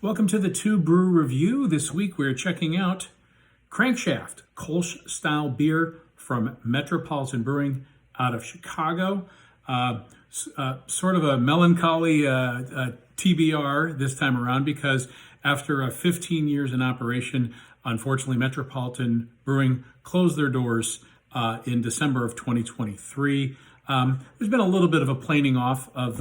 Welcome to the TUE Brew Review. This week we're checking out Crankshaft, Kolsch style beer from Metropolitan Brewing out of Chicago. Sort of a melancholy TBR this time around because after 15 years in operation, unfortunately Metropolitan Brewing closed their doors in December of 2023. There's been a little bit of a planing off of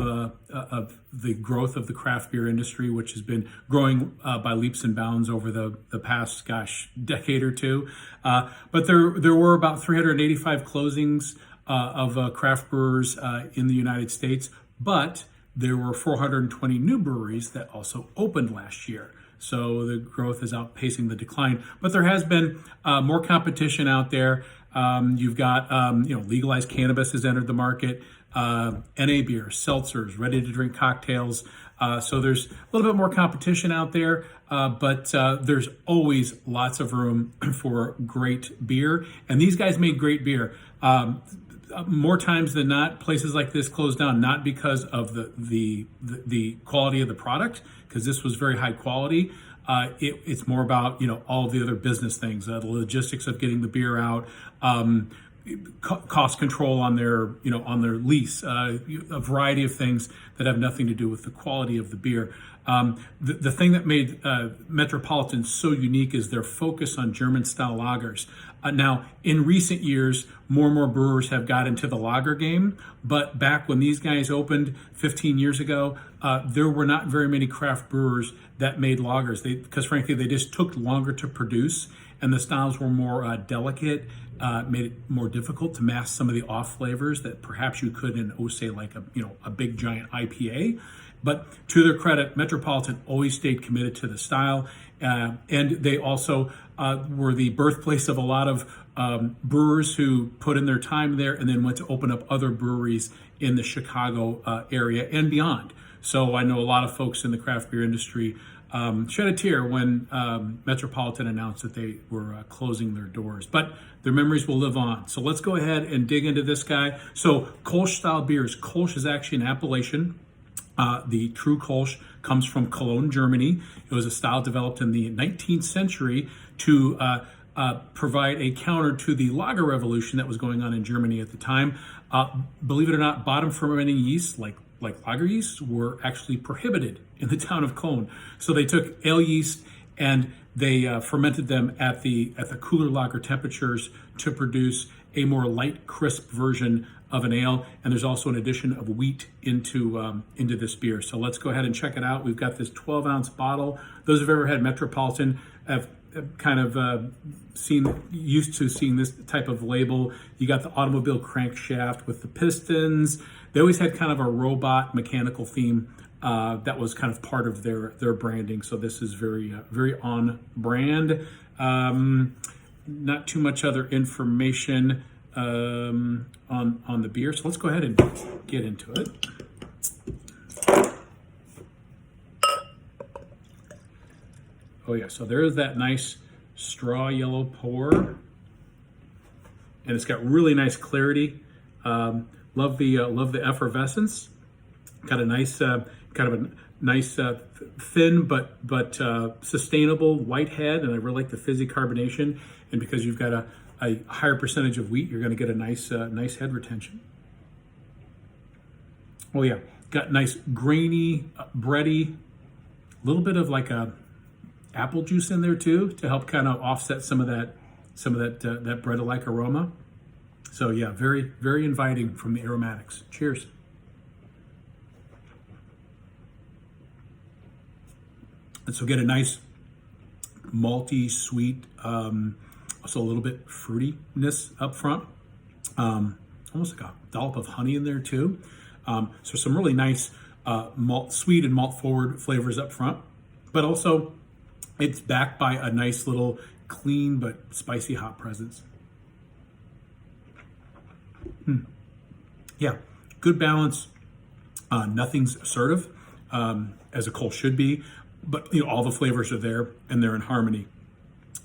the growth of the craft beer industry, which has been growing by leaps and bounds over the past, decade or two. But there were about 385 closings of craft brewers in the United States, but there were 420 new breweries that also opened last year. So the growth is outpacing the decline, but there has been more competition out there. You've got, legalized cannabis has entered the market, NA beer, seltzers, ready to drink cocktails. So there's a little bit more competition out there, but there's always lots of room for great beer. And these guys made great beer. More times than not, places like this close down, not because of the quality of the product, because this was very high quality. It's more about, all of the other business things, the logistics of getting the beer out, cost control on their lease, a variety of things that have nothing to do with the quality of the beer. The thing that made Metropolitan so unique is their focus on German-style lagers. Now, in recent years, more and more brewers have got into the lager game, but back when these guys opened 15 years ago, there were not very many craft brewers that made lagers, because frankly, they just took longer to produce, and the styles were more delicate, made it more difficult to mask some of the off flavors that perhaps you could in, say, like a big giant IPA. But to their credit, Metropolitan always stayed committed to the style, and they also were the birthplace of a lot of brewers who put in their time there and then went to open up other breweries in the Chicago area and beyond. So I know a lot of folks in the craft beer industry shed a tear when Metropolitan announced that they were closing their doors, but their memories will live on. So let's go ahead and dig into this guy. So Kolsch style beers. Kolsch is actually an appellation. The true Kolsch comes from Cologne, Germany. It was a style developed in the 19th century to provide a counter to the lager revolution that was going on in Germany at the time. Believe it or not, bottom fermenting yeast, like lager yeast, were actually prohibited in the town of Cologne. So they took ale yeast and they fermented them at the cooler lager temperatures to produce a more light, crisp version of an ale. And there's also an addition of wheat into this beer. So let's go ahead and check it out. We've got this 12-ounce bottle. Those who've ever had Metropolitan have kind of used to seeing this type of label. You got the automobile crankshaft with the pistons. They always had kind of a robot mechanical theme that was kind of part of their branding. So this is very on brand. Not too much other information on the beer. So let's go ahead and get into it. Oh yeah, so there's that nice straw yellow pour, and it's got really nice clarity. Love the effervescence. Got a nice thin but sustainable white head, and I really like the fizzy carbonation. And because you've got a higher percentage of wheat, you're going to get a nice head retention. Oh yeah, got nice grainy, bready, a little bit of like a apple juice in there too to help kind of offset some of that bread-like aroma. So yeah, very inviting from the aromatics. Cheers. And so get a nice malty, sweet, also a little bit fruitiness up front. Almost like a dollop of honey in there too. So some really nice sweet and malt forward flavors up front, but also it's backed by a nice little clean but spicy hop presence. Yeah, good balance. Nothing's assertive, as a Kolsch should be, but all the flavors are there and they're in harmony.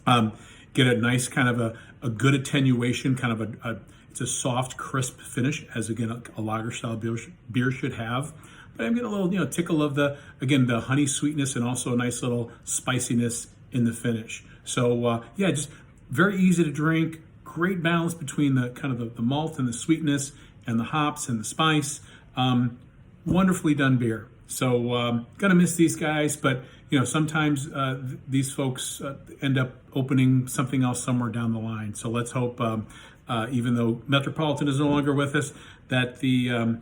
Get a nice kind of a good attenuation, kind of it's a soft, crisp finish, as again a lager style beer should have. but I'm getting a little, tickle of the honey sweetness and also a nice little spiciness in the finish. So yeah, just very easy to drink. Great balance between the kind of the malt and the sweetness and the hops and the spice. Wonderfully done beer. So gonna miss these guys, but sometimes these folks end up opening something else somewhere down the line. So let's hope, even though Metropolitan is no longer with us, that the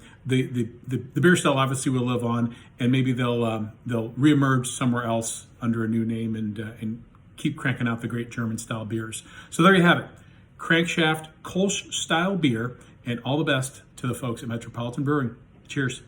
beer style obviously will live on, and maybe they'll reemerge somewhere else under a new name and keep cranking out the great German style beers. So there you have it, Crankshaft Kolsch style beer, and all the best to the folks at Metropolitan Brewing. Cheers.